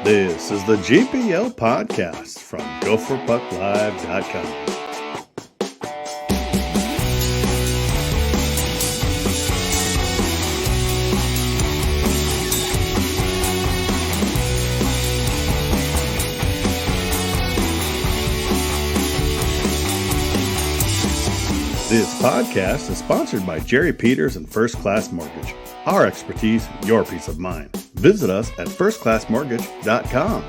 This is the GPL Podcast from GopherPuckLive.com. This podcast is sponsored by Jerry Peters and First Class Mortgage. Our expertise, your peace of mind. Visit us at firstclassmortgage.com.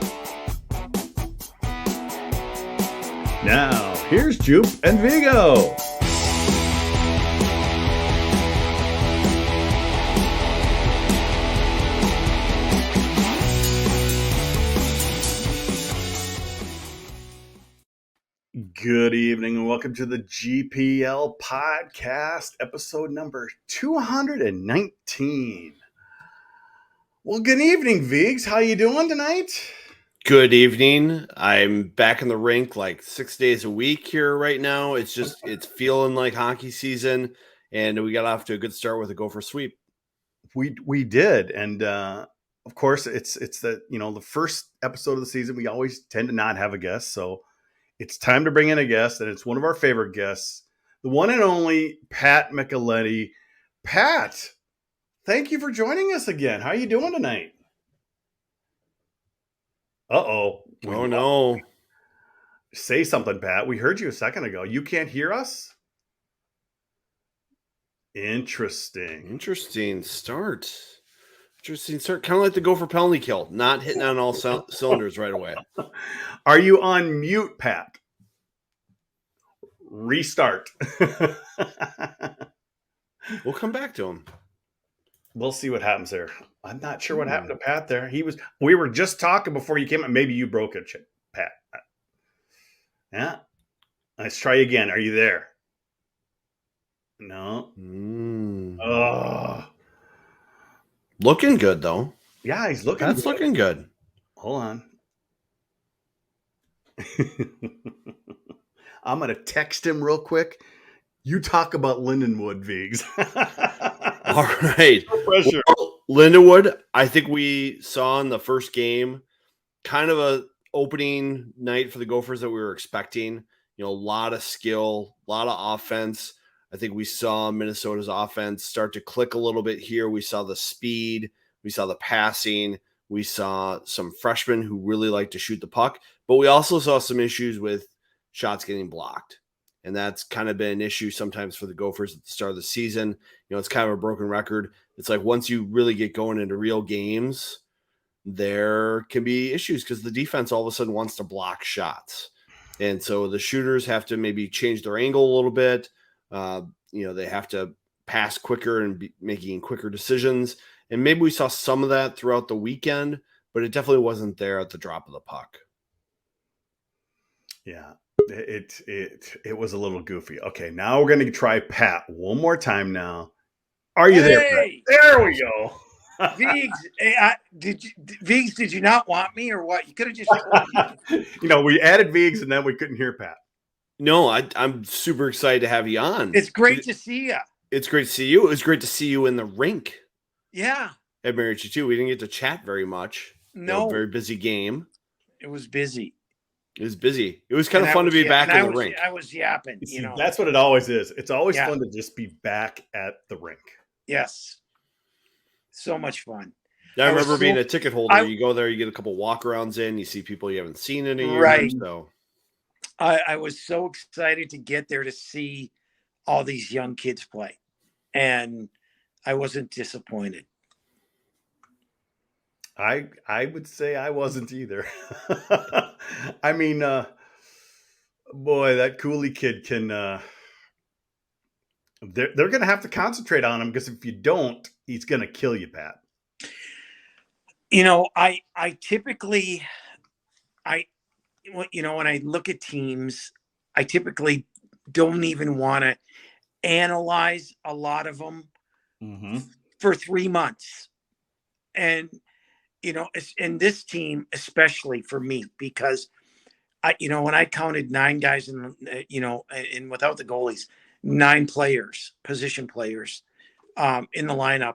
Now, here's Jupe and Vigo. Good evening and welcome to the GPL Podcast, episode number 219. Well, good evening, Vigs. How you doing tonight? Good evening. I'm back in the rink like 6 days a week here right now. It's feeling like hockey season, and we got off to a good start with a Gopher sweep. We did, and of course, it's the first episode of the season. We always tend to not have a guest, so it's time to bring in a guest, and it's one of our favorite guests, the one and only Pat Micheletti. Pat, thank you for joining us again. How are you doing tonight? Uh-oh. Oh, no. Say something, Pat. We heard you a second ago. You can't hear us? Interesting start. Kind of like the Gopher penalty kill, not hitting on all cylinders right away. Are you on mute, Pat? Restart. We'll come back to him. We'll see what happens there. I'm not sure what happened to Pat there. We were just talking before you came up. Maybe you broke it, Pat. Yeah. Let's try again. Are you there? No. Oh. Looking good, though. Yeah, he's looking That's good. Looking good. Hold on. I'm going to text him real quick. You talk about Lindenwood, Vigs. All right. No pressure. Well, Lindenwood, I think we saw in the first game kind of a opening night for the Gophers that we were expecting. A lot of skill, a lot of offense. I think we saw Minnesota's offense start to click a little bit here. We saw the speed. We saw the passing. We saw some freshmen who really like to shoot the puck. But we also saw some issues with shots getting blocked. And that's kind of been an issue sometimes for the Gophers at the start of the season. It's kind of a broken record. It's like once you really get going into real games, there can be issues because the defense all of a sudden wants to block shots. And so the shooters have to maybe change their angle a little bit. They have to pass quicker and be making quicker decisions. And maybe we saw some of that throughout the weekend, but it definitely wasn't there at the drop of the puck. Yeah, it was a little goofy. Okay, now we're going to try Pat one more time now. Are you there, Pat? There we go. Viggs, did you not want me or what? You could have just told me. We added Viggs and then we couldn't hear Pat. No, I'm super excited to have you on. It's great to see you. It's great to see you. It was great to see you in the rink. Yeah. At Mariachi too. We didn't get to chat very much. No. Very busy game. It was busy. It was kind of fun to be back in the rink. I was yapping. See, that's what it always is. It's always fun to just be back at the rink. Yes. So much fun. I remember being a ticket holder. You go there, you get a couple walk-arounds in, you see people you haven't seen in a year. Right. So I was so excited to get there to see all these young kids play. And I wasn't disappointed. I would say I wasn't either. I mean, boy, that Cooley kid can. They're going to have to concentrate on him because if you don't, he's going to kill you, Pat. I typically, when I look at teams, I typically don't even want to analyze a lot of them for 3 months. And in this team, especially for me, because when I counted 9 guys and without the goalies, 9 players, position players, in the lineup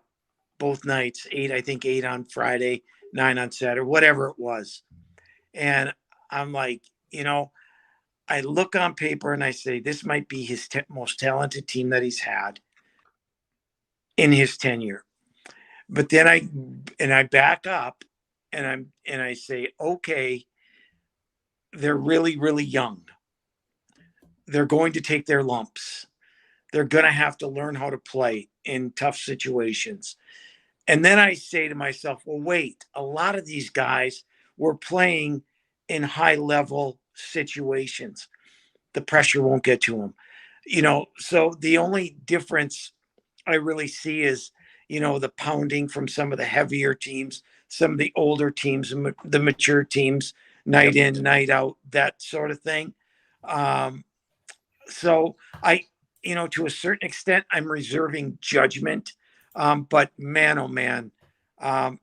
both nights, 8 on Friday, 9 on Saturday, whatever it was. And I'm like, I look on paper and I say, this might be his most talented team that he's had in his tenure. But then I back up and I say, okay, they're really, really young. They're going to take their lumps. They're going to have to learn how to play in tough situations. And then I say to myself, well, wait, a lot of these guys were playing in high level situations. The pressure won't get to them. So the only difference I really see is, the pounding from some of the heavier teams, some of the older teams, the mature teams, night in, night out, that sort of thing. So I, to a certain extent, I'm reserving judgment. But man, oh man,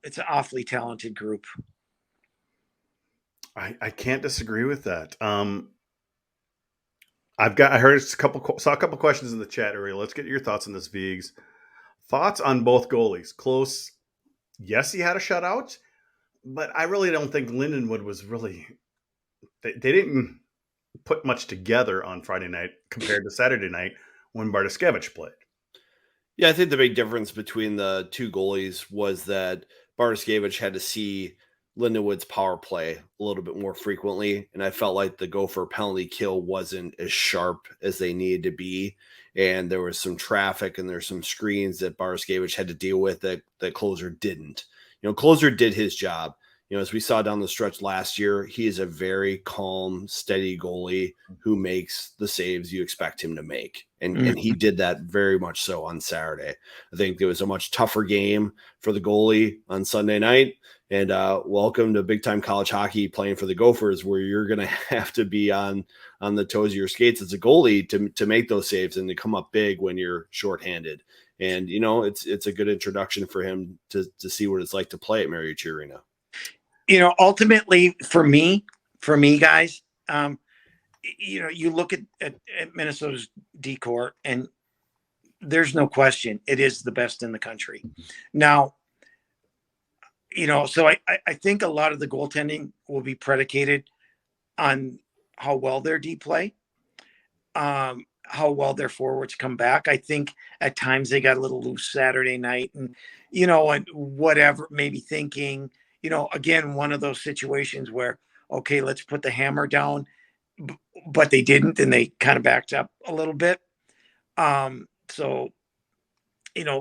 it's an awfully talented group. I can't disagree with that. I heard saw a couple questions in the chat area. Let's get your thoughts on this, Vigs. Thoughts on both goalies? Close. Yes, he had a shutout, but I really don't think Lindenwood was really. They didn't put much together on Friday night compared to Saturday night when Brodziak played. Yeah, I think the big difference between the two goalies was that Brodziak had to see Lindenwood's power play a little bit more frequently, and I felt like the Gopher penalty kill wasn't as sharp as they needed to be, and there was some traffic and there's some screens that Brodziak had to deal with that Closer didn't. Closer did his job. As we saw down the stretch last year, he is a very calm, steady goalie who makes the saves you expect him to make. And he did that very much so on Saturday. I think it was a much tougher game for the goalie on Sunday night. And welcome to big-time college hockey playing for the Gophers, where you're going to have to be on the toes of your skates as a goalie to make those saves and to come up big when you're shorthanded. And, it's a good introduction for him to see what it's like to play at Mariucci Arena. Ultimately for me, guys, you look at Minnesota's D-corps and there's no question it is the best in the country. Now, so I think a lot of the goaltending will be predicated on how well their D play, how well their forwards come back. I think at times they got a little loose Saturday night and, and whatever, maybe thinking, again, one of those situations where, okay, let's put the hammer down, but they didn't, and they kind of backed up a little bit. So,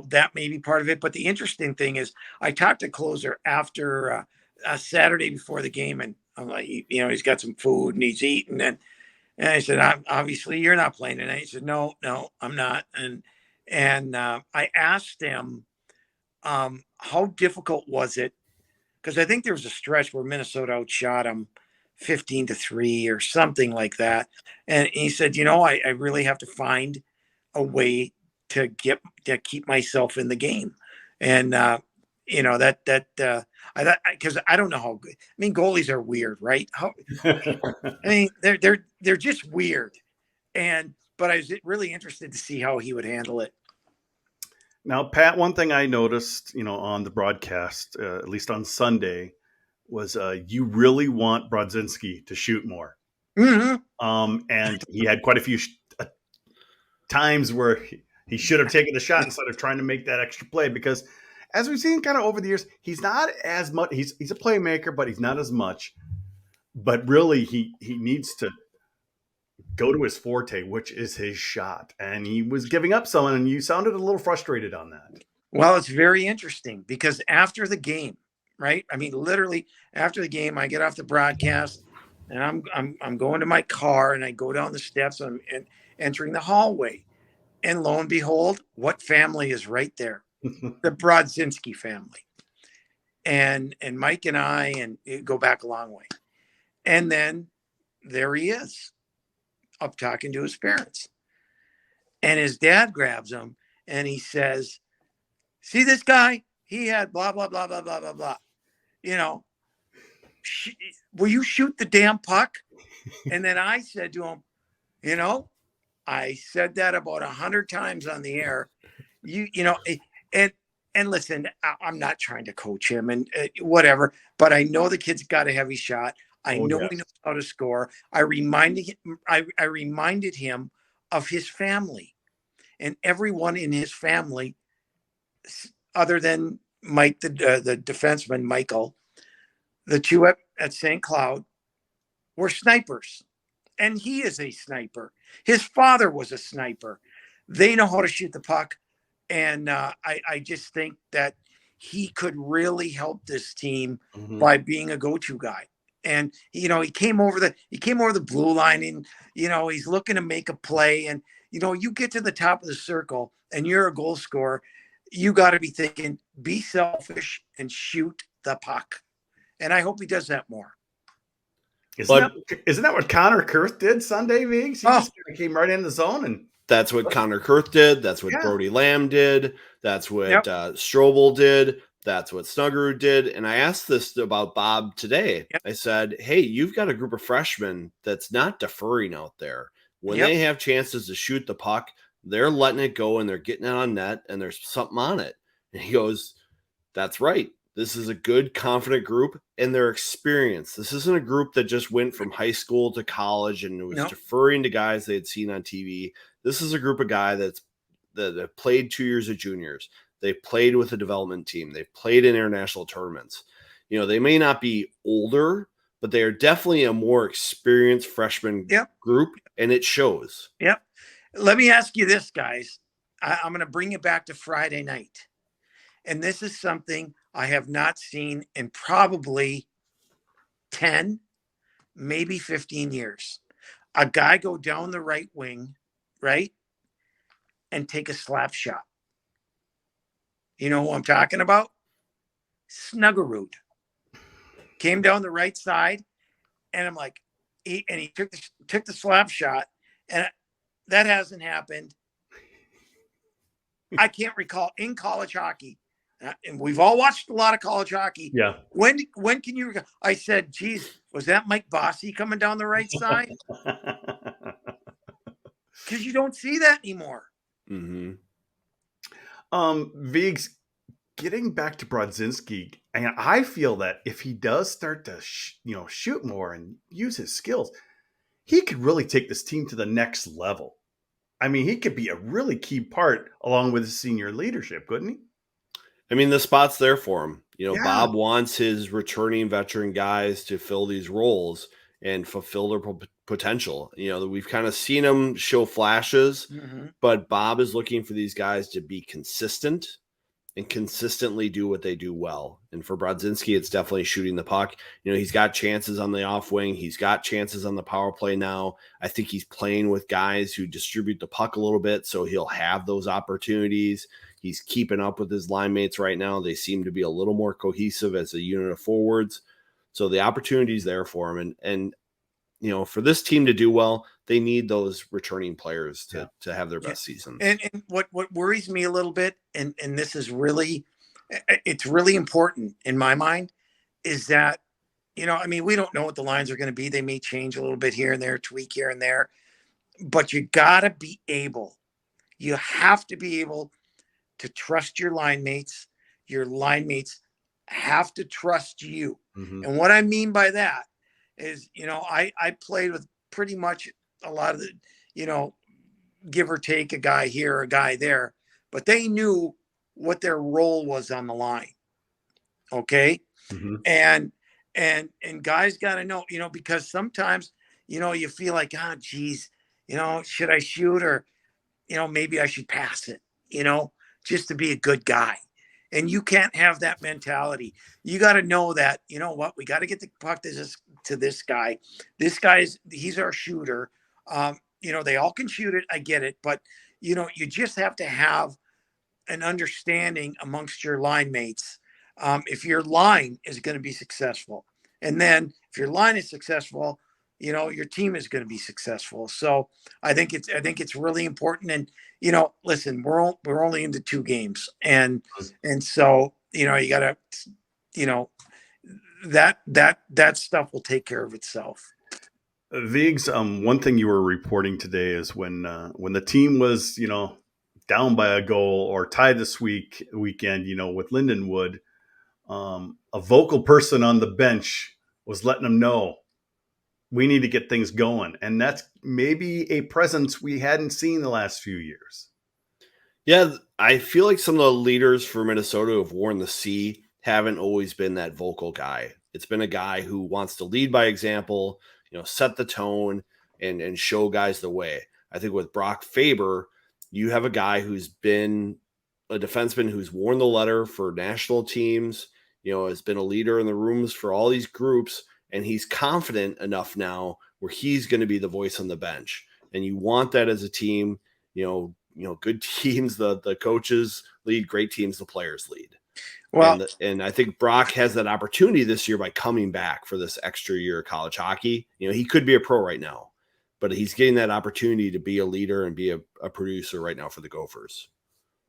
that may be part of it. But the interesting thing is I talked to Closer after a Saturday before the game, and I'm like, he's got some food and he's eating. And I said, obviously you're not playing tonight. He said, no, I'm not. And I asked him, how difficult was it? Because I think there was a stretch where Minnesota outshot him 15-3 or something like that. And he said, I really have to find a way to keep myself in the game. And, because I don't know how good, goalies are weird, right? They're just weird. But I was really interested to see how he would handle it. Now, Pat, one thing I noticed, on the broadcast, at least on Sunday, was you really want Brodziak to shoot more. Mm-hmm. And he had quite a few times where he should have taken the shot instead of trying to make that extra play. Because as we've seen kind of over the years, he's not as much. He's a playmaker, but he's not as much. But really, he needs to go to his forte, which is his shot. And he was giving up some, and you sounded a little frustrated on that. Well, it's very interesting because after the game, right? Literally after the game, I get off the broadcast and I'm going to my car and I go down the steps and entering the hallway. And lo and behold, what family is right there? The Brodziak family. And Mike and I, and it go back a long way. And then there he is, up talking to his parents. And his dad grabs him and he says, see this guy? He had blah, blah, blah, blah, blah, blah, blah. Will you shoot the damn puck? And then I said to him, I said that about 100 times on the air. And and listen, I'm not trying to coach him and whatever, but I know the kid's got a heavy shot. I know he knows how to score. I reminded him of his family, and everyone in his family, other than Mike, the defenseman, Michael, the two at St. Cloud were snipers, and he is a sniper. His father was a sniper. They know how to shoot the puck, and I just think that he could really help this team by being a go-to guy. And he came over the blue line, and he's looking to make a play. And you get to the top of the circle, and you're a goal scorer. You got to be thinking, be selfish and shoot the puck. And I hope he does that more. Isn't that what Connor Kurth did Sunday, Viggs? He just came right in the zone, and that's what Connor Kurth did. That's what Brody Lamb did. That's what Strobel did. That's what Snuggerud did. And I asked this about Bob today. I said, hey, you've got a group of freshmen that's not deferring out there. When they have chances to shoot the puck, they're letting it go and they're getting it on net and there's something on it. And he goes, that's right. This is a good, confident group and their experience. This isn't a group that just went from high school to college and was deferring to guys they had seen on TV. This is a group of guys that played 2 years of juniors. They played with a development team. They've played in international tournaments. They may not be older, but they are definitely a more experienced freshman group, and it shows. Yep. Let me ask you this, guys. I'm going to bring you back to Friday night. And this is something I have not seen in probably 10, maybe 15 years. A guy go down the right wing, right, and take a slap shot. You know who I'm talking about? Snuggerud. Came down the right side, and I'm like, he took the slap shot, and that hasn't happened. I can't recall in college hockey. And we've all watched a lot of college hockey. Yeah. When can you? I said, "Geez, was that Mike Bossy coming down the right side?" Because you don't see that anymore. Mm-hmm. Viggs, getting back to Brodziak, and I feel that if he does start to shoot more and use his skills, he could really take this team to the next level. I mean, he could be a really key part along with his senior leadership, couldn't he? I mean, the spot's there for him. Bob wants his returning veteran guys to fill these roles and fulfill their potential. We've kind of seen them show flashes, but Bob is looking for these guys to be consistent and consistently do what they do well. And for Brodziak, it's definitely shooting the puck. He's got chances on the off wing. He's got chances on the power play now. I think he's playing with guys who distribute the puck a little bit, so he'll have those opportunities. He's keeping up with his line mates right now. They seem to be a little more cohesive as a unit of forwards. So the opportunity is there for him. And for this team to do well, they need those returning players to have their best seasons. And what worries me a little bit, and this is really, it's really important in my mind, is that, we don't know what the lines are going to be. They may change a little bit here and there, tweak here and there, but you have to be able to trust your line mates. Your line mates have to trust you. Mm-hmm. And what I mean by that is, I played with pretty much a lot of the, give or take a guy here, a guy there, but they knew what their role was on the line. Okay. Mm-hmm. And guys got to know, because sometimes, you feel like, geez, should I shoot or, maybe I should pass it, just to be a good guy. And you can't have that mentality. You got to know that, we got to get the puck to this guy. This he's our shooter. They all can shoot it. I get it. But, you just have to have an understanding amongst your line mates. If your line is going to be successful. And then if your line is successful, your team is going to be successful. So I think it's really important. And, listen, we're only into 2 games. And so, you got to, that stuff will take care of itself. Viggs, one thing you were reporting today is when the team was, down by a goal or tied this weekend, with Lindenwood, a vocal person on the bench was letting them know we need to get things going. And that's maybe a presence we hadn't seen the last few years. Yeah, I feel like some of the leaders for Minnesota who have worn the C haven't always been that vocal guy. It's been a guy who wants to lead by example, set the tone and show guys the way. I think with Brock Faber, you have a guy who's been a defenseman who's worn the letter for national teams, has been a leader in the rooms for all these groups, and he's confident enough now where he's going to be the voice on the bench. And you want that as a team, good teams, the coaches lead, great teams, the players lead. Well, and I think Brock has that opportunity this year by coming back for this extra year of college hockey. He could be a pro right now, but he's getting that opportunity to be a leader and be a producer right now for the Gophers.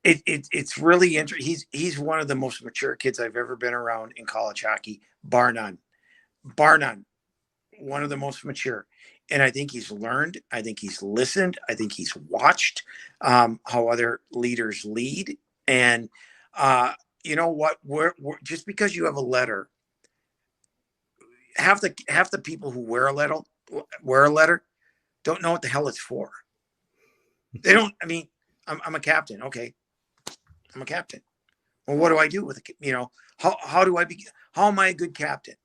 It's really interesting. He's one of the most mature kids I've ever been around in college hockey, bar none. One of the most mature. And I think he's learned. I think he's listened. I think he's watched how other leaders lead. And you know what? We're just because you have a letter, half the people who wear a letter don't know what the hell it's for. They don't. I mean, I'm a captain. Okay, I'm a captain. Well, what do I do with it? How do I be? How am I a good captain?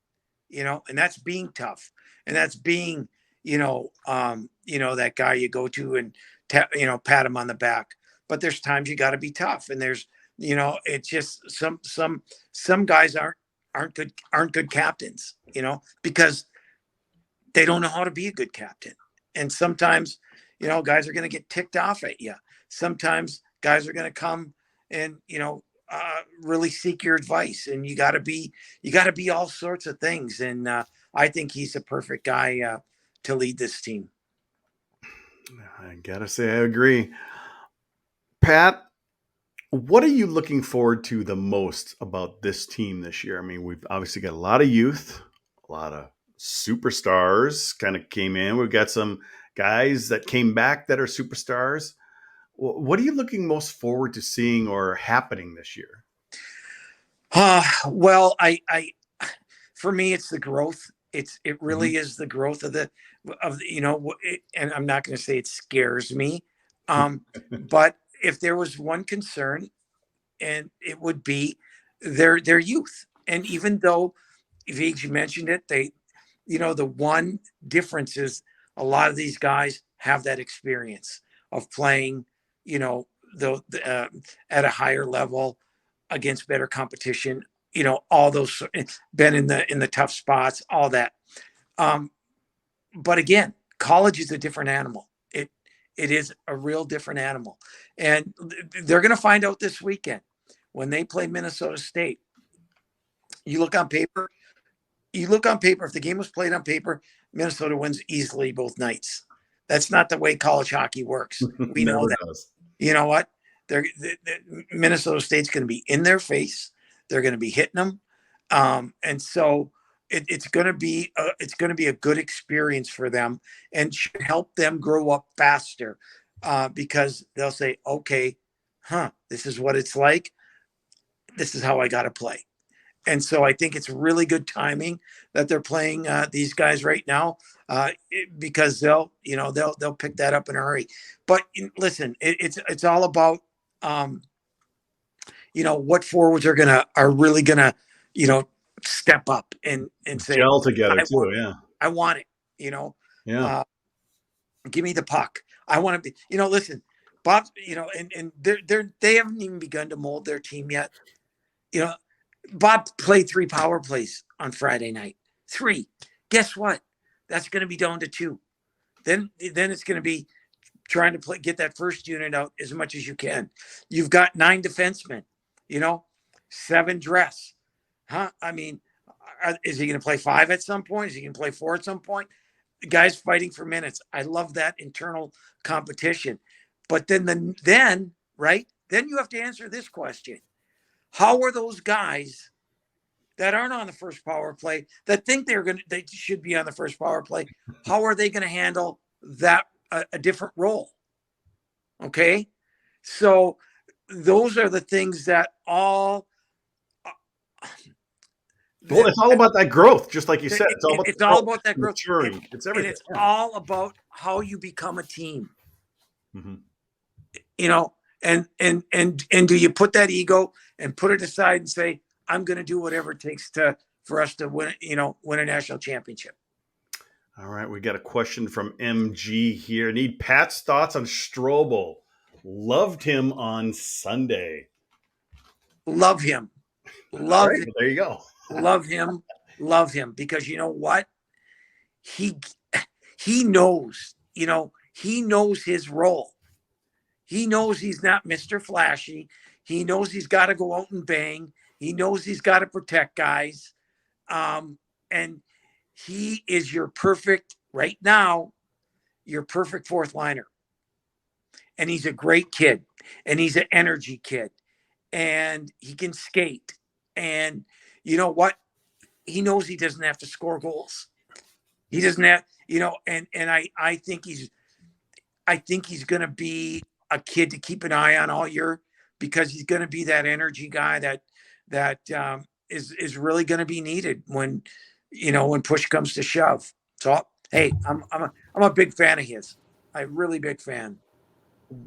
And that's being tough, and that's being that guy you go to and pat him on the back. But there's times you got to be tough, and there's it's just some guys aren't good captains, because they don't know how to be a good captain. And sometimes guys are going to get ticked off at you. Sometimes guys are going to come and really seek your advice, and you got to be all sorts of things. And I think he's a perfect guy to lead this team. I gotta say, I agree. Pat, what are you looking forward to the most about this team this year? I mean, we've obviously got a lot of youth, a lot of superstars kind of came in. We've got some guys that came back that are superstars. What are you looking most forward to seeing or happening this year? Well, for me, it's the growth. It really is the growth of and I'm not going to say it scares me. But if there was one concern, and it would be their youth. And even though Vig mentioned it, they, the one difference is a lot of these guys have that experience of playing, at a higher level against better competition, all those been in the tough spots, all that. But again, college is a different animal. It is a real different animal. And they're going to find out this weekend when they play Minnesota State. You look on paper, if the game was played on paper, Minnesota wins easily both nights. That's not the way college hockey works. We know that. Does. You know what? Minnesota State's going to be in their face. They're going to be hitting them. And so it's going to be a good experience for them and should help them grow up faster because they'll say, okay, this is what it's like. This is how I got to play. And so I think it's really good timing that they're playing these guys right now because they'll pick that up in a hurry. But listen, it's all about what forwards are really gonna step up and say gel together too. Yeah, I want it. Give me the puck. I want to be. Listen, Bob. And they haven't even begun to mold their team yet. Bob played 3 power plays on Friday night. 3. Guess what? That's going to be down to 2. Then it's going to be trying to get that first unit out as much as you can. You've got 9 defensemen. 7 dress. I mean, is he going to play 5 at some point? Is he going to play 4 at some point? The guy's fighting for minutes. I love that internal competition. But then you have to answer this question. How are those guys that aren't on the first power play that think they should be on the first power play? How are they going to handle that a different role? Okay. So those are the things that all. Well, it's all about that growth, just like you said. It's all about that growth. maturing. It's everything. And it's all about how you become a team. Mm-hmm. You know, and do you put that ego and put it aside and say, I'm going to do whatever it takes for us to win a national championship. All right, we got a question from MG here. Need Pat's thoughts on Strobel. Loved him on Sunday. Love him. Love him. There you go. Love him because you know what? He knows, he knows his role. He knows he's not Mr. Flashy. He knows he's got to go out and bang. He knows he's got to protect guys. And he is your perfect fourth liner. And he's a great kid. And he's an energy kid. And he can skate. And you know what? He knows he doesn't have to score goals. He doesn't have, and I think he's going to be a kid to keep an eye on all year because he's going to be that energy guy that is really going to be needed when push comes to shove. So, hey, I'm a big fan of his. I'm a really big fan.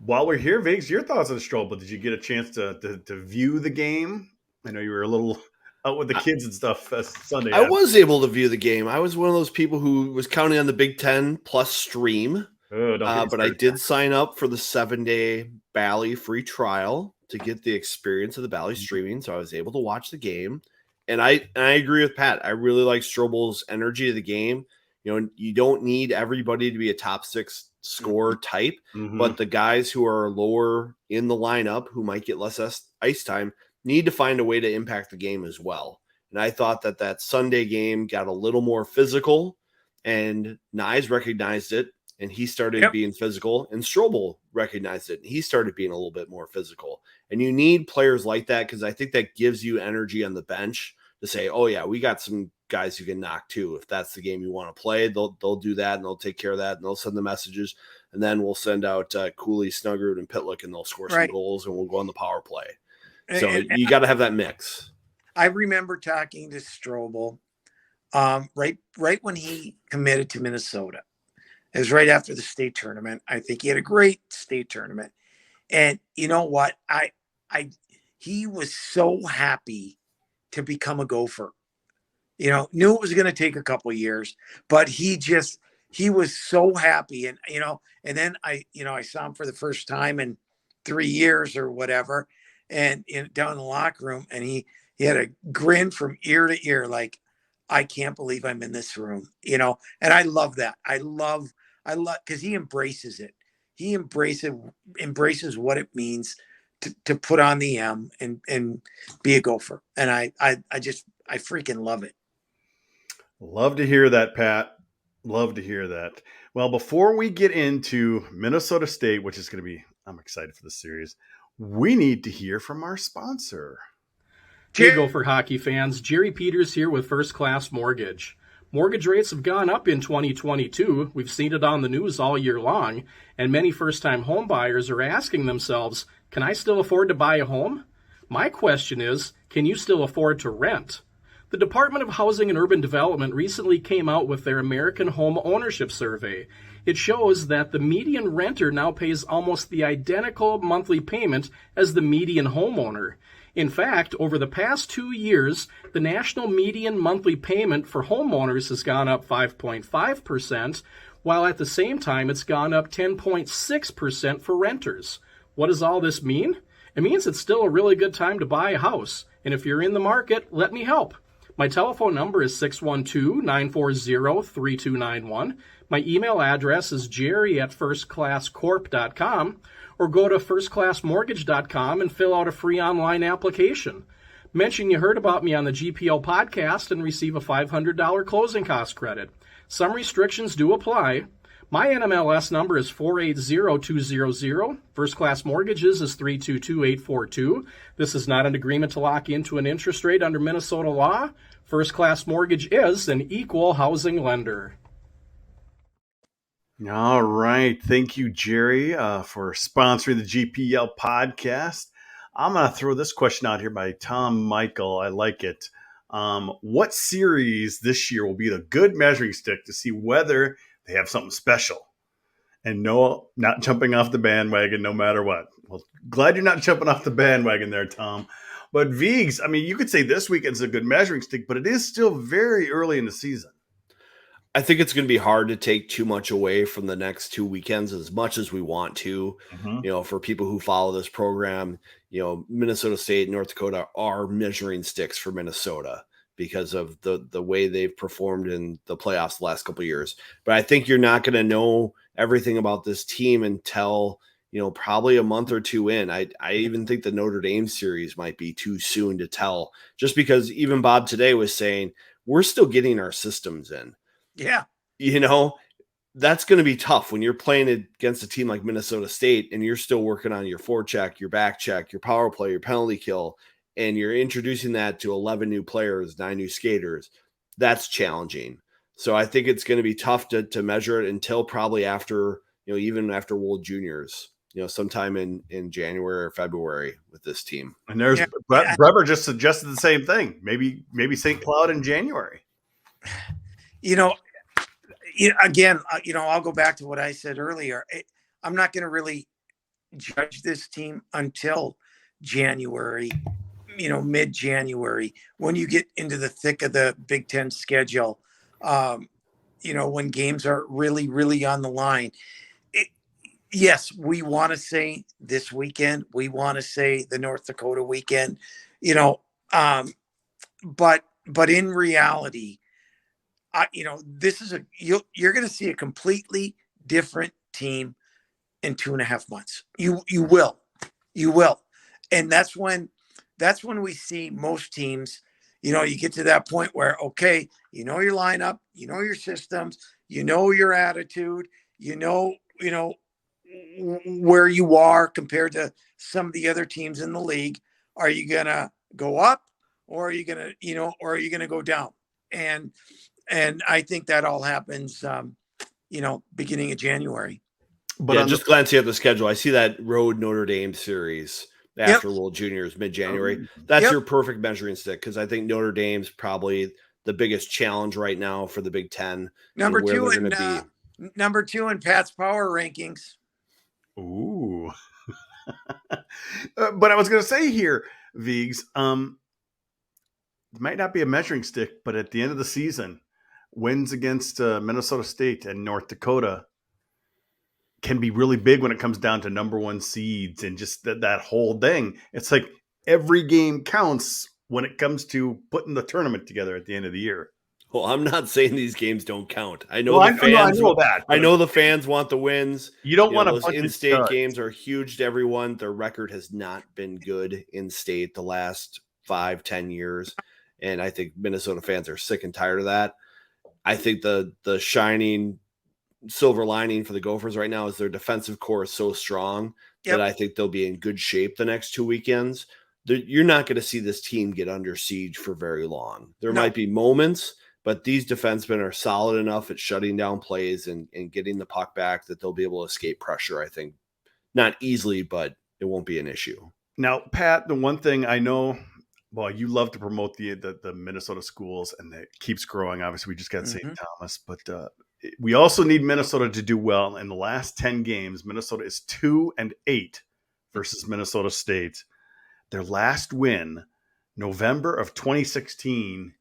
While we're here, Viggs, your thoughts on Strobel? Did you get a chance to view the game? I know you were a little out with the kids and stuff Sunday. I was able to view the game. I was one of those people who was counting on the Big Ten plus stream. But I did sign up for the 7-day Bally free trial to get the experience of the Bally streaming. So I was able to watch the game. And I agree with Pat. I really like Strobel's energy of the game. You don't need everybody to be a top 6 scorer type, but the guys who are lower in the lineup who might get less ice time need to find a way to impact the game as well. And I thought that Sunday game got a little more physical, and Nyes recognized it, and he started being physical, and Strobel recognized it, and he started being a little bit more physical. And you need players like that because I think that gives you energy on the bench to say, oh, yeah, we got some guys who can knock too. If that's the game you want to play, they'll do that, and they'll take care of that, and they'll send the messages, and then we'll send out Cooley, Snuggerud, and Pitlick, and they'll score some goals, and we'll go on the power play. So you got to have that mix. I remember talking to Strobel right when he committed to Minnesota. It was right after the state tournament. I think he had a great state tournament. And you know what? He was so happy to become a Gopher. Knew it was going to take a couple of years, but he was so happy. And, and then I saw him for the first time in 3 years or whatever. And down in the locker room, and he had a grin from ear to ear, like, I can't believe I'm in this room, and I love that. I love because he embraces it. He embraces what it means to put on the M and be a Gopher. And I freaking love it. Love to hear that, Pat. Love to hear that. Well, before we get into Minnesota State, which is going to be, I'm excited for the series, we need to hear from our sponsor. Hey, Gopher hockey fans. Jerry Peters here with First Class Mortgage. Mortgage rates have gone up in 2022. We've seen it on the news all year long, and many first-time home buyers are asking themselves, can I still afford to buy a home? My question is, can you still afford to rent? The Department of Housing and Urban Development recently came out with their American Home Ownership Survey. It shows that the median renter now pays almost the identical monthly payment as the median homeowner. In fact, over the past 2 years, the national median monthly payment for homeowners has gone up 5.5%, while at the same time it's gone up 10.6% for renters. What does all this mean? It means it's still a really good time to buy a house. And if you're in the market, let me help. My telephone number is 612-940-3291. My email address is jerry@firstclasscorp.com, or go to firstclassmortgage.com and fill out a free online application. Mention you heard about me on the GPL Podcast and receive a $500 closing cost credit. Some restrictions do apply. My NMLS number is 480200. First Class Mortgages is 322842. This is not an agreement to lock into an interest rate under Minnesota law. First Class Mortgage is an equal housing lender. All right. Thank you, Jerry, for sponsoring the GPL podcast. I'm going to throw this question out here by Tom Michael. I like it. What series this year will be the good measuring stick to see whether they have something special? And no, not jumping off the bandwagon no matter what. Well, glad you're not jumping off the bandwagon there, Tom. But Vigs, I mean, you could say this weekend's a good measuring stick, but it is still very early in the season. I think it's going to be hard to take too much away from the next 2 weekends as much as we want to. For people who follow this program, Minnesota State and North Dakota are measuring sticks for Minnesota because of the way they've performed in the playoffs the last couple of years. But I think you're not going to know everything about this team until, probably a month or two in. I even think the Notre Dame series might be too soon to tell, just because even Bob today was saying we're still getting our systems in. Yeah. That's going to be tough when you're playing against a team like Minnesota State and you're still working on your forecheck, your back check, your power play, your penalty kill, and you're introducing that to 11 new players, 9 new skaters. That's challenging. So I think it's going to be tough to measure it until probably after, even after World Juniors, sometime in January or February with this team. And there's Breber just suggested the same thing. Maybe St. Cloud in January. Again, I'll go back to what I said earlier. I'm not going to really judge this team until January, mid-January, when you get into the thick of the Big Ten schedule, when games are really, really on the line. Yes, we want to say this weekend. We want to say the North Dakota weekend, but in reality, this is you're going to see a completely different team in 2.5 months. You will, and that's when we see most teams. You get to that point where okay, your lineup, your systems, your attitude, where you are compared to some of the other teams in the league. Are you gonna go up, or are you gonna go down? And I think that all happens, beginning of January. But just glancing at the schedule, I see that road Notre Dame series after World Juniors mid-January. That's your perfect measuring stick, because I think Notre Dame's probably the biggest challenge right now for the Big Ten. Number two in Pat's power rankings. Ooh. But I was going to say here, Vigs, it might not be a measuring stick, but at the end of the season, wins against Minnesota State and North Dakota can be really big when it comes down to number one seeds and just that whole thing. It's like every game counts when it comes to putting the tournament together at the end of the year. Well, I'm not saying these games don't count. I know I know the fans want the wins. You don't want those in-state games are huge to everyone. Their record has not been good in-state the last 5-10 years, and I think Minnesota fans are sick and tired of that. I think the shining silver lining for the Gophers right now is their defensive core is so strong that I think they'll be in good shape the next 2 weekends. You're not going to see this team get under siege for very long. There might be moments, but these defensemen are solid enough at shutting down plays and getting the puck back that they'll be able to escape pressure, I think. Not easily, but it won't be an issue. Now, Pat, the one thing I know, well, you love to promote the Minnesota schools, and it keeps growing. Obviously, we just got St. Thomas, but we also need Minnesota to do well. In the last 10 games, Minnesota is 2-8 versus Minnesota State. Their last win, November of 2016,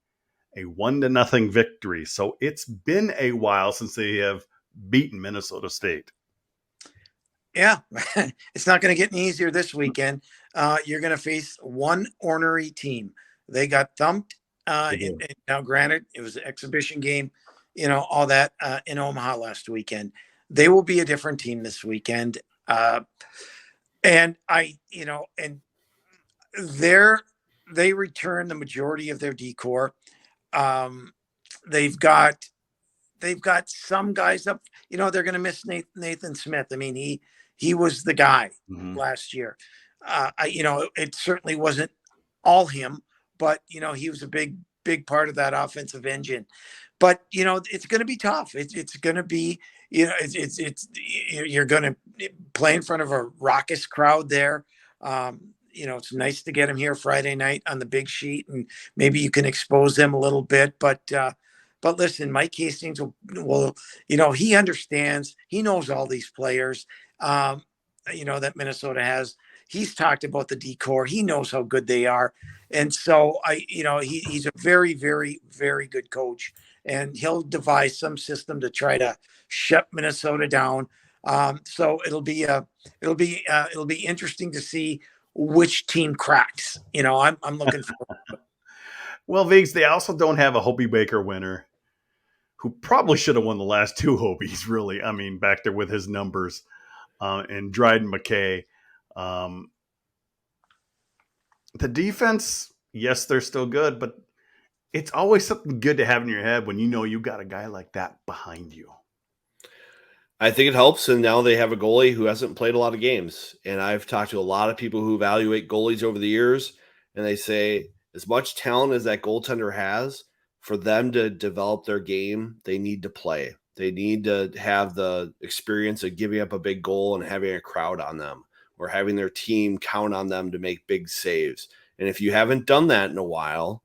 a 1-0 victory. So it's been a while since they have beaten Minnesota State. Yeah, it's not going to get any easier this weekend. You're going to face one ornery team. They got thumped. Now, granted, it was an exhibition game, all that in Omaha last weekend. They will be a different team this weekend. They return the majority of their decor. They've got some guys up. They're going to miss Nathan Smith. I mean, he was the guy last year. It certainly wasn't all him, but he was a big part of that offensive engine. but it's going to be tough. It's going to be, you're going to play in front of a raucous crowd there. It's nice to get them here Friday night on the big sheet, and maybe you can expose them a little bit. But listen, Mike Hastings will he understands. He knows all these players, that Minnesota has. He's talked about the decor. He knows how good they are. And so he's a very, very, very good coach, and he'll devise some system to try to shut Minnesota down. So it'll be interesting to see which team cracks. I'm looking forward to it. Well, Viggs, they also don't have a Hobie Baker winner who probably should have won the last two Hobies, really. I mean, back there with his numbers, and Dryden McKay. The defense, yes, they're still good, but it's always something good to have in your head when you got a guy like that behind you. I think it helps, and now they have a goalie who hasn't played a lot of games. And I've talked to a lot of people who evaluate goalies over the years, and they say as much talent as that goaltender has, for them to develop their game, they need to play. They need to have the experience of giving up a big goal and having a crowd on them, or having their team count on them to make big saves. And if you haven't done that in a while,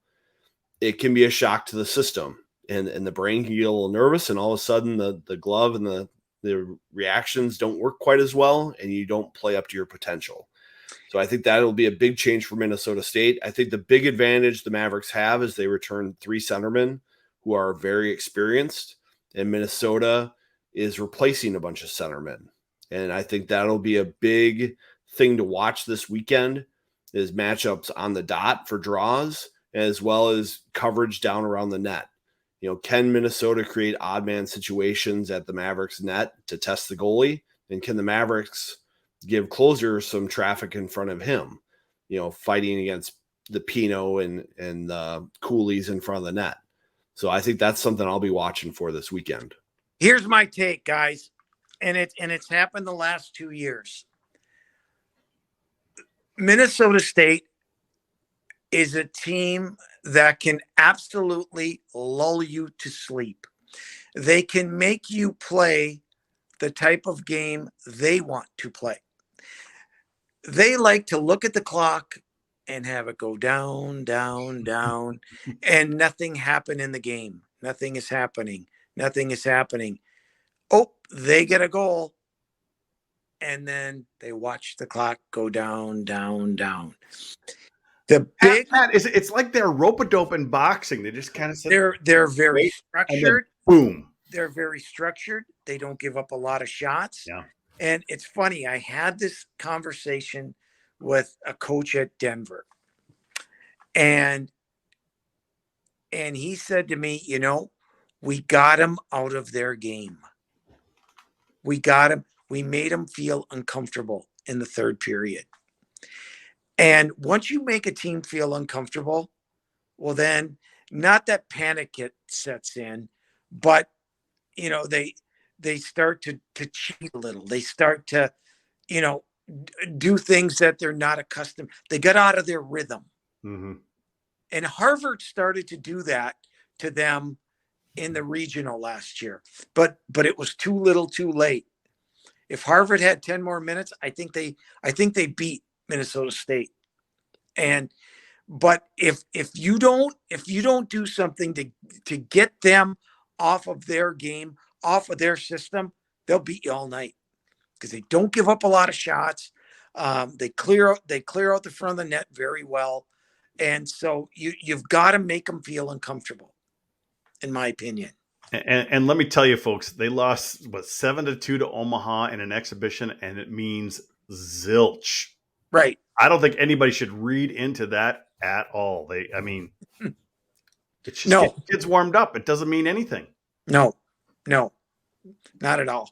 it can be a shock to the system, and the brain can get a little nervous, and all of a sudden the glove and the reactions don't work quite as well, and you don't play up to your potential. So I think that'll be a big change for Minnesota State. I think the big advantage the Mavericks have is they return 3 centermen who are very experienced, and Minnesota is replacing a bunch of centermen. And I think that'll be a big thing to watch this weekend, is matchups on the dot for draws, as well as coverage down around the net. Can Minnesota create odd man situations at the Mavericks net to test the goalie? And can the Mavericks give closer some traffic in front of him, fighting against the Pino and the Coolies in front of the net? So I think that's something I'll be watching for this weekend. Here's my take, guys. And it's happened the last 2 years. Minnesota State is a team that can absolutely lull you to sleep. They can make you play the type of game they want to play. They like to look at the clock and have it go down, down, down, and nothing happen in the game. Nothing is happening. Oh, they get a goal, and then they watch the clock go down, down, down. The big Pat, it's like they're rope-a-dope in boxing. They just kind of sit. They're very structured. Boom. They're very structured. They don't give up a lot of shots. Yeah. And it's funny. I had this conversation with a coach at Denver, and he said to me, we got them out of their game. We got them. We made them feel uncomfortable in the third period. And once you make a team feel uncomfortable, well, then not that panic sets in, but they start to cheat a little. They start to, do things that they're not accustomed. They got out of their rhythm. Mm-hmm. And Harvard started to do that to them in the regional last year, but it was too little, too late. If Harvard had 10 more minutes, I think they beat Minnesota State. But if you don't do something to get them off of their game, off of their system, they'll beat you all night, because they don't give up a lot of shots. They clear out the front of the net very well. And so you've got to make them feel uncomfortable, in my opinion. And let me tell you, folks, they lost 7-2 to Omaha in an exhibition, and it means zilch. Right. I don't think anybody should read into that at all. It's just get kids warmed up. It doesn't mean anything. No, not at all.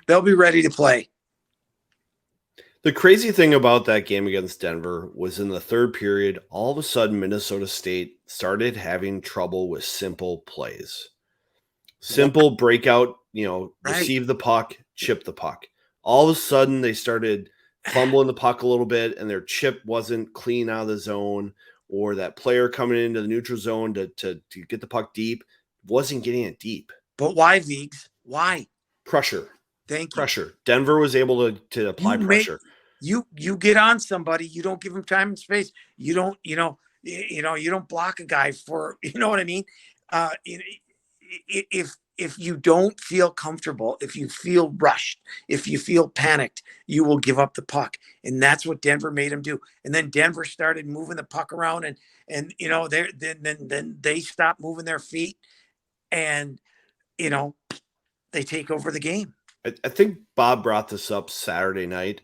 They'll be ready to play. The crazy thing about that game against Denver was in the third period, all of a sudden Minnesota State started having trouble with simple plays. Simple breakout, receive the puck, chip the puck. All of a sudden they started fumbling the puck a little bit, and their chip wasn't clean out of the zone, or that player coming into the neutral zone to get the puck deep wasn't getting it deep. But why, Viggs? Why? Pressure. Thank you. Pressure. Denver was able to apply pressure. You get on somebody. You don't give him time and space. You don't you don't block a guy for, you know what I mean. If you don't feel comfortable, if you feel rushed, if you feel panicked, you will give up the puck, and that's what Denver made him do. And then Denver started moving the puck around, and then they stopped moving their feet, and they take over the game. I think Bob brought this up Saturday night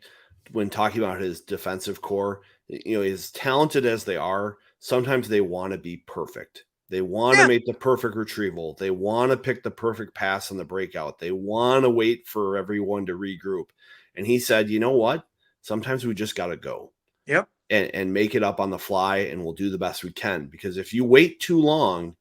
when talking about his defensive core. As talented as they are, sometimes they want to be perfect. They want to make the perfect retrieval. They want to pick the perfect pass on the breakout. They want to wait for everyone to regroup. And he said, you know what? Sometimes we just got to go. Yep. And make it up on the fly, and we'll do the best we can. Because if you wait too long,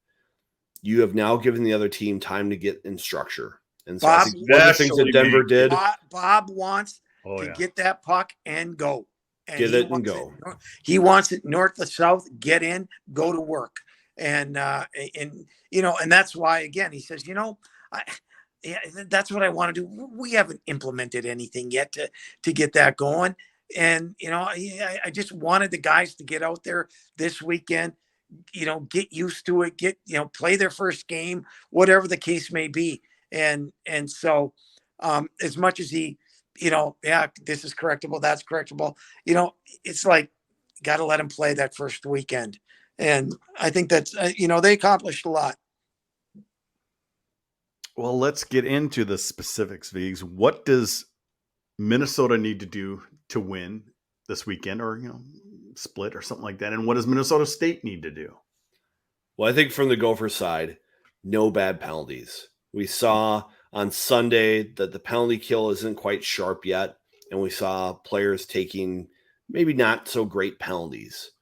you have now given the other team time to get in structure. And so I think one of the things that Denver did. Bob wants to get that puck and go. And get it and go. He wants it north to south, get in, go to work. And that's why, again, he says, that's what I want to do. We haven't implemented anything yet to get that going. And, I just wanted the guys to get out there this weekend, get used to it, play their first game, whatever the case may be. And so as much as he, this is correctable, that's correctable, it's like, got to let him play that first weekend. And I think that's, they accomplished a lot. Well, let's get into the specifics, Viggs. What does Minnesota need to do to win this weekend, or, split or something like that? And what does Minnesota State need to do? Well, I think from the Gopher side, no bad penalties. We saw on Sunday that the penalty kill isn't quite sharp yet, and we saw players taking maybe not so great penalties.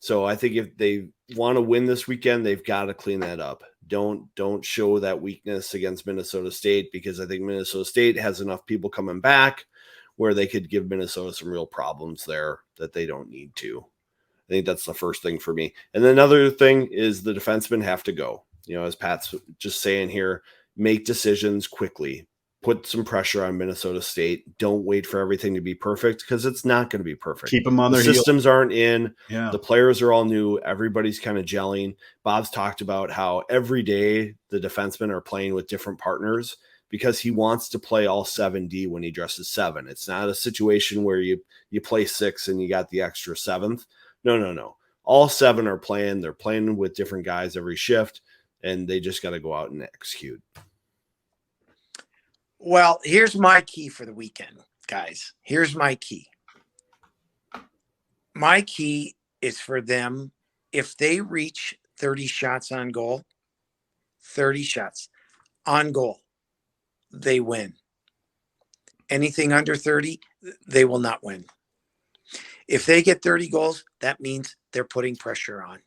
So I think if they want to win this weekend, they've got to clean that up. Don't show that weakness against Minnesota State, because I think Minnesota State has enough people coming back where they could give Minnesota some real problems there that they don't need to. I think that's the first thing for me. And then another thing is the defensemen have to go. As Pat's just saying here, make decisions quickly. Put some pressure on Minnesota State. Don't wait for everything to be perfect, because it's not going to be perfect. Keep them on their heels. Systems aren't in. Yeah. The players are all new. Everybody's kind of gelling. Bob's talked about how every day the defensemen are playing with different partners, because he wants to play all 7D when he dresses 7. It's not a situation where you play 6 and you got the extra 7th. No. All 7 are playing. They're playing with different guys every shift, and they just got to go out and execute. Well, here's my key for the weekend, guys. Here's my key. My key is for them, if they reach 30 shots on goal, 30 shots on goal, they win. Anything under 30, they will not win. If they get 30 goals, that means they're putting pressure on.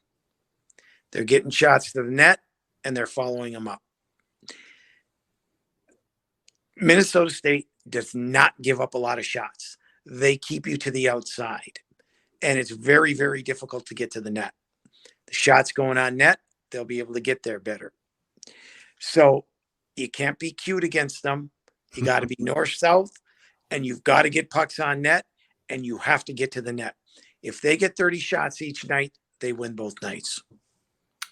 They're getting shots to the net, and they're following them up. Minnesota State does not give up a lot of shots. They keep you to the outside, and it's very, very difficult to get to the net. The shots going on net, they'll be able to get there better. So you can't be cute against them. You got to be north-south, and you've got to get pucks on net, and you have to get to the net. If they get 30 shots each night, they win both nights.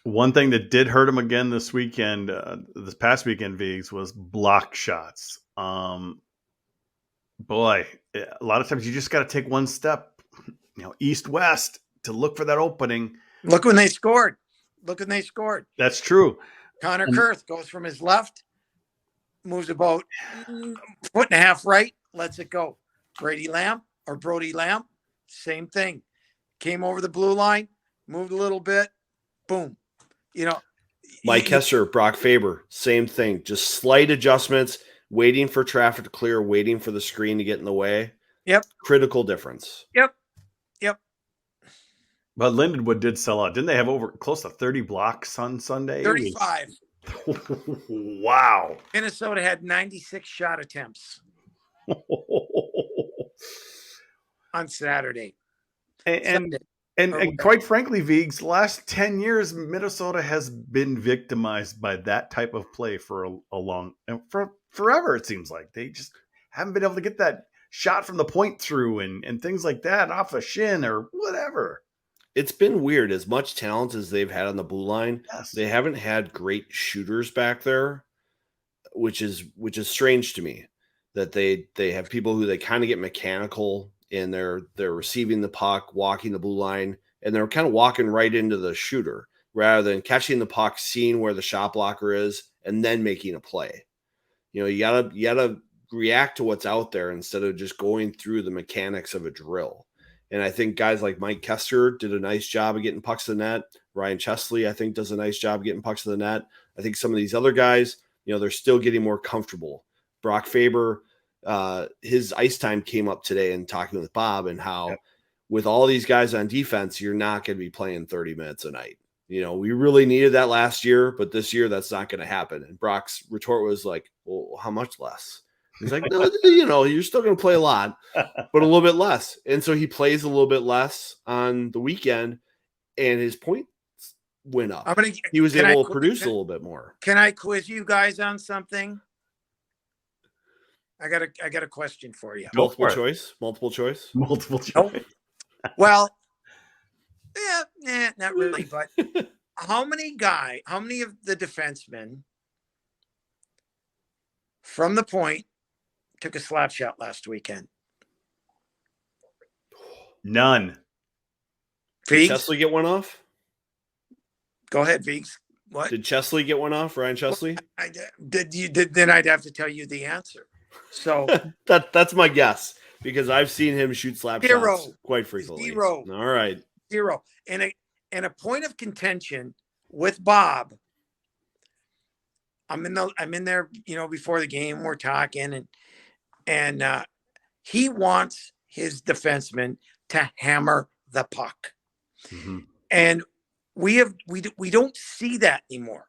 One thing that did hurt him again this weekend, this past weekend, Viggs, was block shots. Boy, a lot of times you just got to take one step, east-west to look for that opening. Look when they scored. That's true. Connor Kurth goes from his left, moves about a foot and a half right, lets it go. Brody Lamb, same thing. Came over the blue line, moved a little bit, boom. Mike Hesser, Brock Faber, same thing. Just slight adjustments, waiting for traffic to clear, waiting for the screen to get in the way. Yep. Critical difference. Yep. But Lindenwood did sell out. Didn't they have over close to 30 blocks on Sunday? 35. Wow. Minnesota had 96 shot attempts on Saturday. And And quite frankly, Viggs, last 10 years, Minnesota has been victimized by that type of play for a long, for forever, it seems like. They just haven't been able to get that shot from the point through and things like that off a shin or whatever. It's been weird. As much talent as they've had on the blue line, Yes. they haven't had great shooters back there, which is strange to me. That they have people who they kind of get mechanical and they're receiving the puck, walking the blue line, and they're kind of walking right into the shooter rather than catching the puck, seeing where the shot blocker is, and then making a play. You gotta react to what's out there instead of just going through the mechanics of a drill. And I think guys like Mike Kester did a nice job of getting pucks to the net. Ryan Chesley, I think, does a nice job of getting pucks to the net. I think some of these other guys, they're still getting more comfortable. Brock Faber, his ice time came up today and talking with Bob and how with all these guys on defense, you're not going to be playing 30 minutes a night. We really needed that last year, but this year that's not going to happen. And Brock's retort was like, well, how much less? He's like, no, you're still going to play a lot, but a little bit less. And so he plays a little bit less on the weekend and his points went up. He was able to produce a little bit more. Can I quiz you guys on something? I got a question for you. Multiple choice. Nope. Well, not really, but how many of the defensemen from the point took a slap shot last weekend? None. Did Chesley get one off? Go ahead, Viggs. What? Did Chesley get one off, Ryan Chesley? Then I'd have to tell you the answer. So that's my guess because I've seen him shoot slap shots quite frequently. Zero. All right. Zero. And a point of contention with Bob. I'm in there, before the game, we're talking and he wants his defenseman to hammer the puck. Mm-hmm. And we don't see that anymore.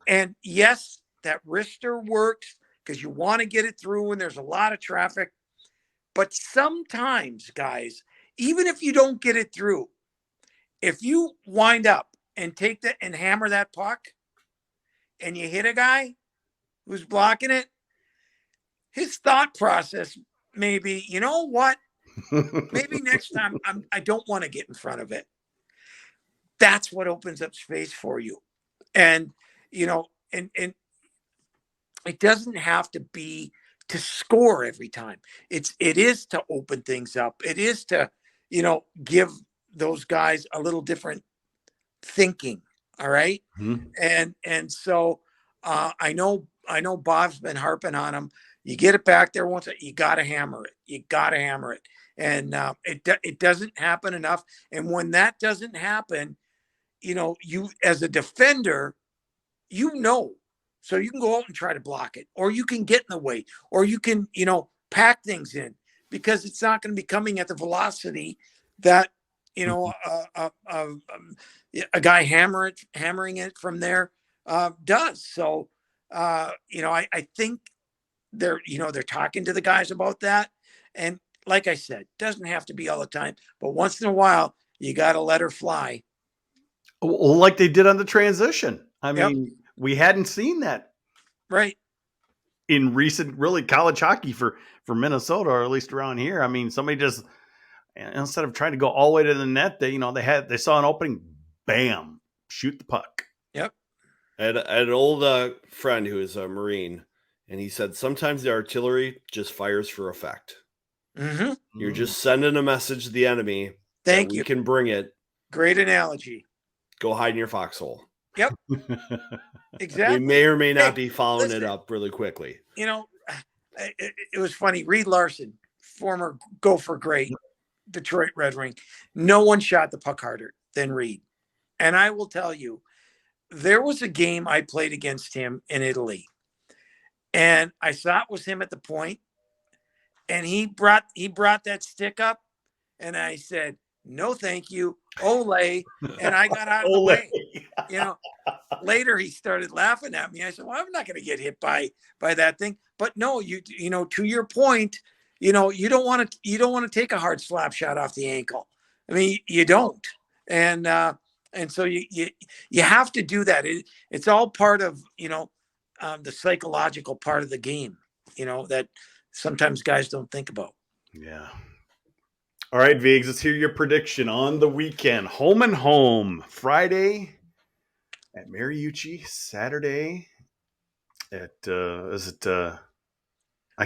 And yes, that wrister works because you want to get it through and there's a lot of traffic. But sometimes, guys, even if you don't get it through, if you wind up and take that and hammer that puck and you hit a guy who's blocking it, his thought process may be, you know what? Maybe next time I don't want to get in front of it. That's what opens up space for you. And, and it doesn't have to be to score every time. It is to open things up. It is to, give those guys a little different thinking. All right. Mm-hmm. And so I know Bob's been harping on him. You get it back there once, you got to hammer it. And it doesn't happen enough. And when that doesn't happen, you as a defender, so you can go out and try to block it, or you can get in the way, or you can, pack things in because it's not going to be coming at the velocity that, a guy hammering it from there does. So, I think they're talking to the guys about that. And like I said, doesn't have to be all the time, but once in a while, you got to let her fly. Well, like they did on the transition. I mean, we hadn't seen that right in recent, really, college hockey for Minnesota, or at least around here. I mean, somebody just, instead of trying to go all the way to the net, they saw an opening, bam, shoot the puck. Yep. I had an old friend who is a Marine, and he said sometimes the artillery just fires for effect. Mm-hmm. You're just sending a message to the enemy. Thank you. We can bring it. Great analogy. Go hide in your foxhole. Yep. Exactly. We may or may not be following it up really quickly. It was funny. Reed Larson, former Gopher great, Detroit Red Wing. No one shot the puck harder than Reed. And I will tell you, there was a game I played against him in Italy. And I saw it was him at the point. And he brought that stick up. And I said, no, thank you. Ole. And I got out of the way. Later he started laughing at me. I said, well, I'm not going to get hit by that thing. But no, to your point, you don't want to take a hard slap shot off the ankle. I mean, you don't. And so you have to do that. It's all part of, the psychological part of the game, that sometimes guys don't think about. Yeah. All right, Viggs, let's hear your prediction on the weekend. Home and home. Friday at Mariucci. Saturday at, I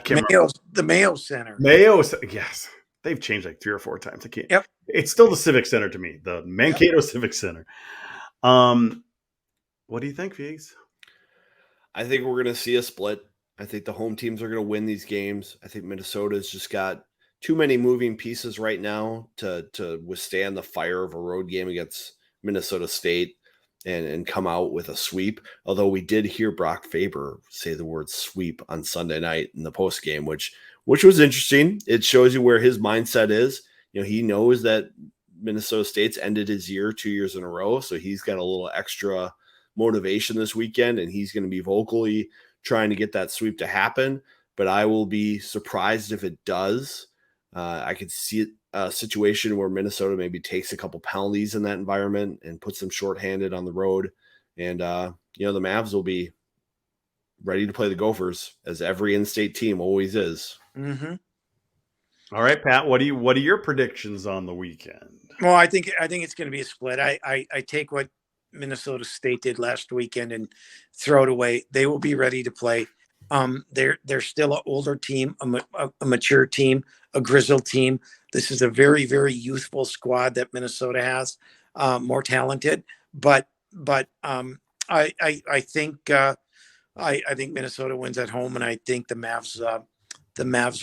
can't remember. The Mayo Center. Yes. They've changed like 3 or 4 times. I can't. Yep. It's still the Civic Center to me, the Mankato Civic Center. What do you think, Viggs? I think we're going to see a split. I think the home teams are going to win these games. I think Minnesota's just got too many moving pieces right now to withstand the fire of a road game against Minnesota State and come out with a sweep. Although we did hear Brock Faber say the word sweep on Sunday night in the post game, which was interesting. It shows you where his mindset is. He knows that Minnesota State's ended his year 2 years in a row, so he's got a little extra motivation this weekend, and he's going to be vocally trying to get that sweep to happen. But I will be surprised if it does. I could see a situation where Minnesota maybe takes a couple penalties in that environment and puts them shorthanded on the road. And, the Mavs will be ready to play the Gophers, as every in-state team always is. Mm-hmm. All right, Pat, what are your predictions on the weekend? Well, I think it's going to be a split. I take what Minnesota State did last weekend and throw it away. They will be ready to play. They're still an older team, a mature team, a grizzled team. This is a very, very youthful squad that Minnesota has, more talented. But I think I think Minnesota wins at home, and I think the Mavs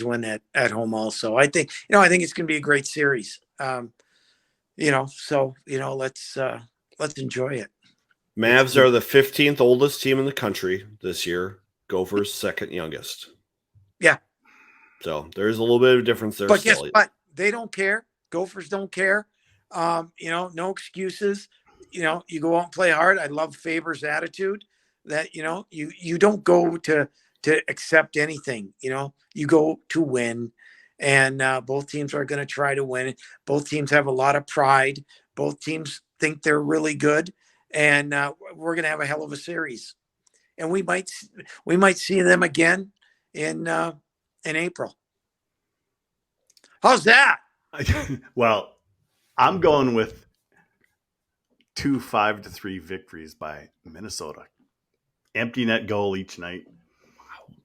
win at home also. I think it's going to be a great series. Let's enjoy it. Mavs are the 15th oldest team in the country this year. Gophers second youngest. Yeah. So there's a little bit of a difference there. But guess what? They don't care. Gophers don't care. No excuses. You go out and play hard. I love Faber's attitude that, you don't go to accept anything. You go to win. And both teams are going to try to win. Both teams have a lot of pride. Both teams think they're really good. And we're going to have a hell of a series. And we might see them again in April. How's that? Well, I'm going with 2 5-3 victories by Minnesota. Empty net goal each night.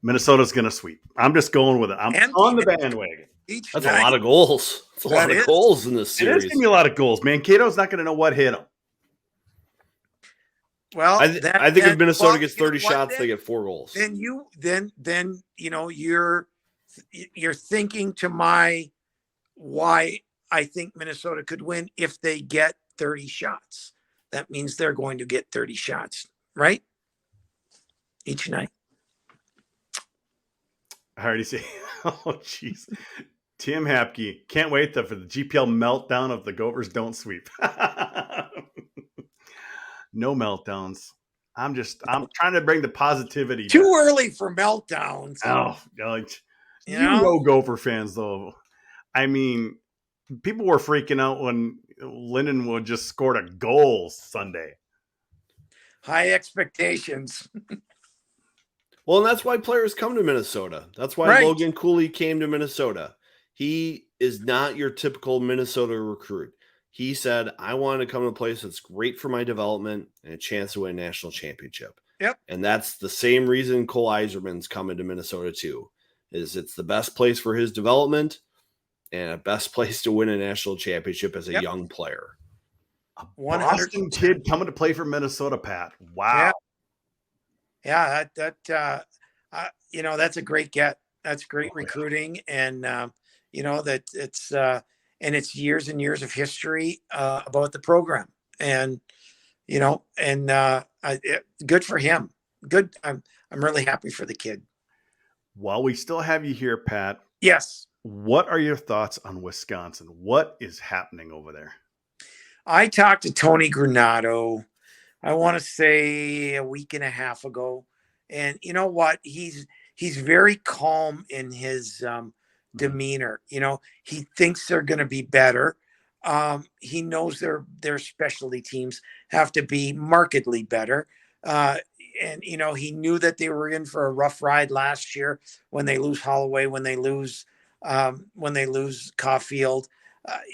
Minnesota's going to sweep. I'm just going with it. I'm on the bandwagon. That's a lot of goals. That's a lot of goals in this series. It is going to be a lot of goals. Mankato's not going to know what hit them. Well, I think if Minnesota gets 30 shots, they get 4 goals. Then you're thinking to my why I think Minnesota could win if they get 30 shots. That means they're going to get 30 shots, right? Each night. I already see. Oh, jeez. Tim Hapke, can't wait for the GPL meltdown of the Gophers don't sweep. No meltdowns. I'm trying to bring the positivity. Too early for meltdowns. Oh, you know Gopher fans, though. I mean, people were freaking out when Lindenwood just scored a goal Sunday. High expectations. Well, and that's why players come to Minnesota. That's why Logan Cooley came to Minnesota. He is not your typical Minnesota recruit. He said, I want to come to a place that's great for my development and a chance to win a national championship. Yep. And that's the same reason Cole Iserman's coming to Minnesota too, is it's the best place for his development and a best place to win a national championship as a young player. A Boston kid coming to play for Minnesota, Pat. Wow. Yeah, that's a great get. That's great recruiting. And, that it's years and years of history about the program. And, good for him. Good. I'm really happy for the kid. While we still have you here, Pat. Yes. What are your thoughts on Wisconsin? What is happening over there? I talked to Tony Granato, I want to say a week and a half ago. And you know what? He's very calm in his demeanor. He thinks they're going to be better. He knows their specialty teams have to be markedly better. And he knew that they were in for a rough ride last year when they lose Holloway, when they lose Caulfield.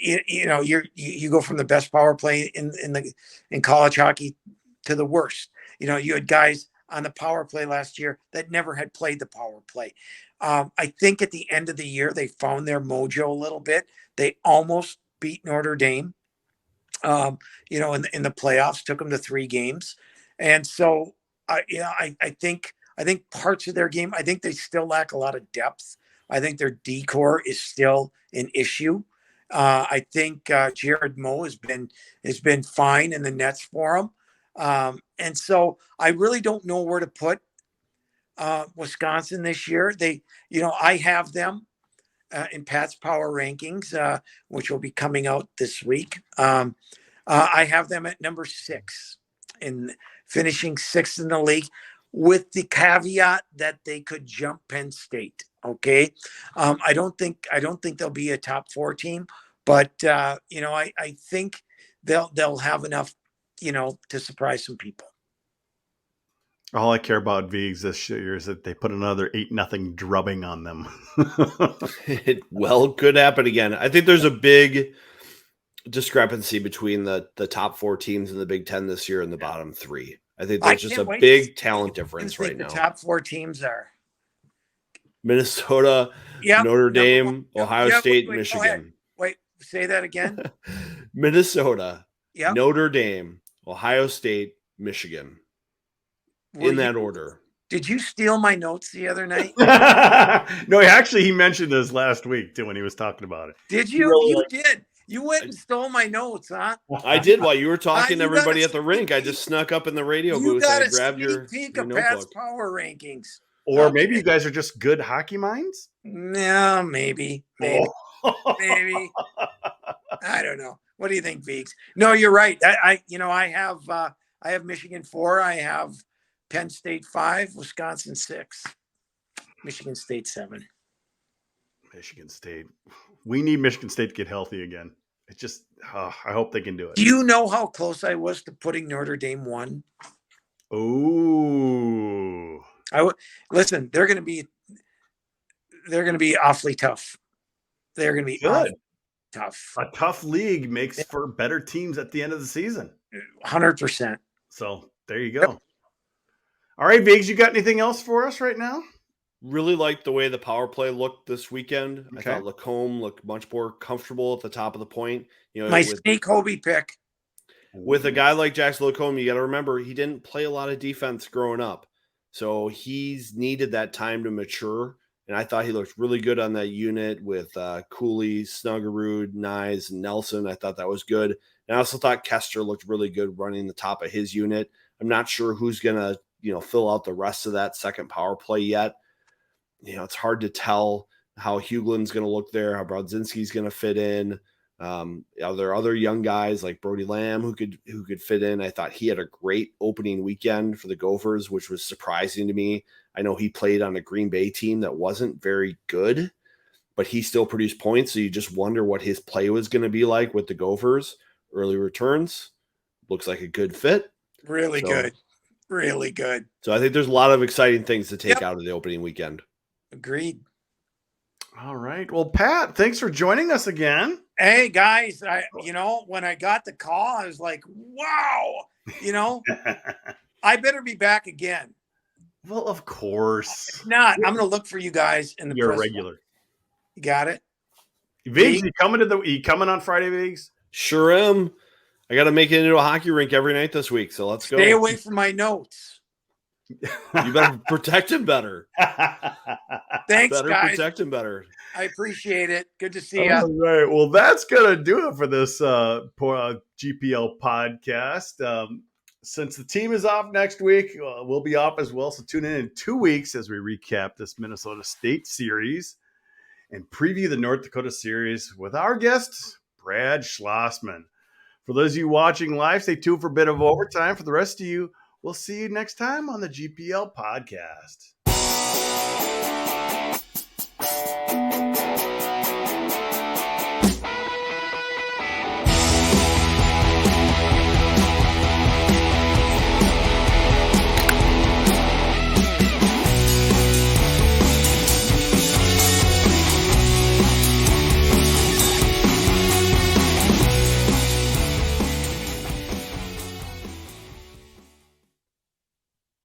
You go from the best power play in college hockey to the worst. You had guys on the power play last year that never had played the power play. I think at the end of the year they found their mojo a little bit. They almost beat Notre Dame. In the playoffs, took them to 3 games, and so I think parts of their game. I think they still lack a lot of depth. I think their D-core is still an issue. I think Jared Moe has been fine in the nets for them, and so I really don't know where to put Wisconsin this year. I have them in Pat's Power Rankings, which will be coming out this week. I have them at number 6 in finishing 6th in the league, with the caveat that they could jump Penn State. Okay. I don't think they'll be a top 4 team, but I think they'll have enough, to surprise some people. All I care about Vigs this year is that they put another 8-0 drubbing on them. It could happen again. I think there's a big discrepancy between the top 4 teams in the Big Ten this year and the bottom 3. I think there's just a big talent difference right now. The top 4 teams are Minnesota, Notre Dame, Ohio State, Michigan. Wait, say that again. Minnesota, Notre Dame, Ohio State, Michigan. In that order. Did you steal my notes the other night? No, he mentioned this last week too when he was talking about it. Did you? You did. You went and stole my notes, huh? I did while you were talking to everybody at the rink. I just snuck up in the radio booth and grabbed your peek of Pat's Power Rankings. Or maybe you guys are just good hockey minds? No, maybe. Maybe. I don't know. What do you think, Vigs? No, you're right. I have Michigan 4. I have Penn State 5, Wisconsin 6, Michigan State 7. Michigan State. We need Michigan State to get healthy again. It's just, I hope they can do it. Do you know how close I was to putting Notre Dame 1? Oh, listen. They're going to be awfully tough. They're going to be good. Tough. A tough league makes for better teams at the end of the season. 100%. So there you go. Yep. All right, Viggs, you got anything else for us right now? Really liked the way the power play looked this weekend. Okay. I thought Lacombe looked much more comfortable at the top of the point. My sneak Hobie pick. With a guy like Jackson Lacombe, you got to remember he didn't play a lot of defense growing up. So he's needed that time to mature. And I thought he looked really good on that unit with Cooley, Snuggerud, Nyes, and Nelson. I thought that was good. And I also thought Kester looked really good running the top of his unit. I'm not sure who's going to fill out the rest of that second power play yet. It's hard to tell how Huglin's going to look there, how Brodzinski's going to fit in. Are there other young guys like Brody Lamb who could fit in? I thought he had a great opening weekend for the Gophers, which was surprising to me. I know he played on a Green Bay team that wasn't very good, but he still produced points. So you just wonder what his play was going to be like with the Gophers. Early returns, looks like a good fit. Really good. Really good. So I think there's a lot of exciting things to take out of the opening weekend. Agreed. All right. Well, Pat, thanks for joining us again. Hey guys, when I got the call, I was like, wow, I better be back again. Well, of course. If not, I'm going to look for you guys in the You're a regular. Line. You got it? Viggs, you coming on Friday, Viggs? Sure am. I got to make it into a hockey rink every night this week, so let's go. Stay away from my notes. You better protect him better. Thanks, better guys. Protect him better. I appreciate it. Good to see you. All right. Well, that's going to do it for this GPL podcast. Since the team is off next week, we'll be off as well. So tune in 2 weeks as we recap this Minnesota State series and preview the North Dakota series with our guest, Brad Schlossman. For those of you watching live, stay tuned for a bit of overtime. For the rest of you, we'll see you next time on the GPL podcast.